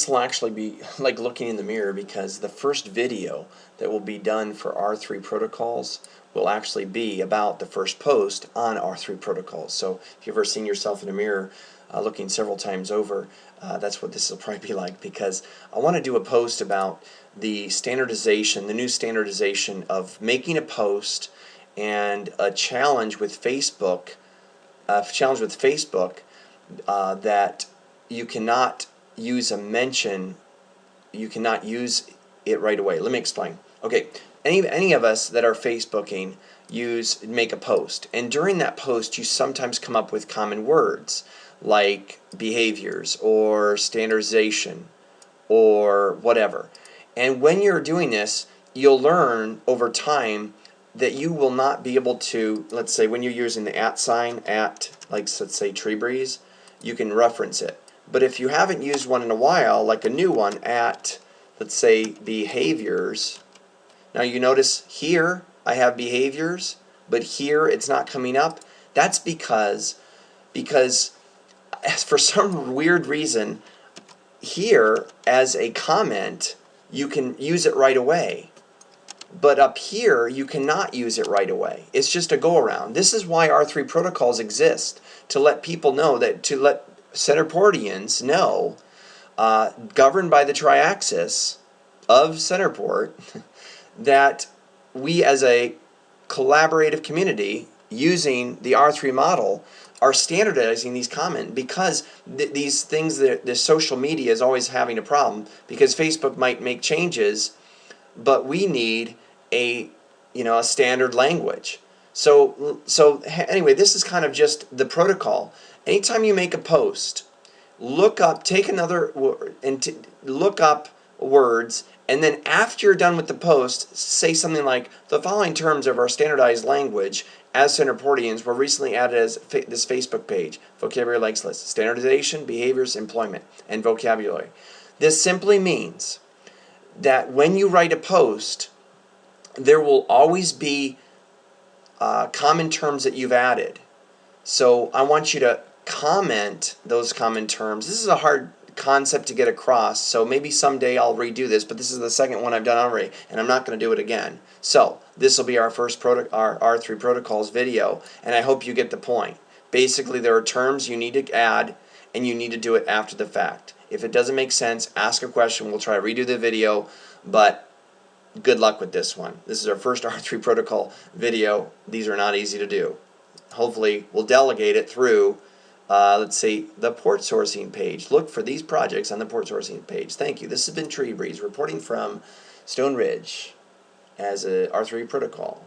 this will actually be like looking in the mirror, because the first video that will be done for R3 protocols will actually be about the first post on R3 protocols. So if you've ever seen yourself in a mirror looking several times over, that's what this will probably be like, because I want to do a post about the standardization, the new standardization of making a post, and a challenge with Facebook, that you cannot use a mention, you cannot use it right away. Let me explain. Okay, any of us that are Facebooking make a post, and during that post you sometimes come up with common words like behaviors or standardization or whatever. And when you're doing this, you'll learn over time that you will not be able to, let's say when you're using the @ sign, like let's say Tree Breeze, you can reference it. But if you haven't used one in a while, like a new one, let's say behaviors, now you notice here I have behaviors, but here it's not coming up. That's because for some weird reason, here as a comment you can use it right away, but up here you cannot use it right away. It's just a go around. This is why R3 protocols exist, to let people know, that to let Centreportians know, governed by the triaxis of Centerport, that we as a collaborative community using the R3 model are standardizing these comments, because these things, the social media is always having a problem, because Facebook might make changes, but we need a standard language. So anyway, this is kind of just the protocol. Anytime you make a post, look up, take another and look up words, and then after you're done with the post, say something like, the following terms of our standardized language as Centreportians were recently added as this Facebook page. Vocabulary likes list. Standardization, behaviors, employment, and vocabulary. This simply means that when you write a post, there will always be common terms that you've added. So I want you to comment those common terms. This is a hard concept to get across, so maybe someday I'll redo this, but this is the second one I've done already, and I'm not going to do it again. So this will be our first our R3 protocols video, and I hope you get the point. Basically, there are terms you need to add, and you need to do it after the fact. If it doesn't make sense, ask a question. We'll try to redo the video, but good luck with this one. This is our first R3 protocol video. These are not easy to do. Hopefully, we'll delegate it through let's see, the port sourcing page. Look for these projects on the port sourcing page. Thank you. This has been Tree Breeze reporting from Stone Ridge as a R3 protocol.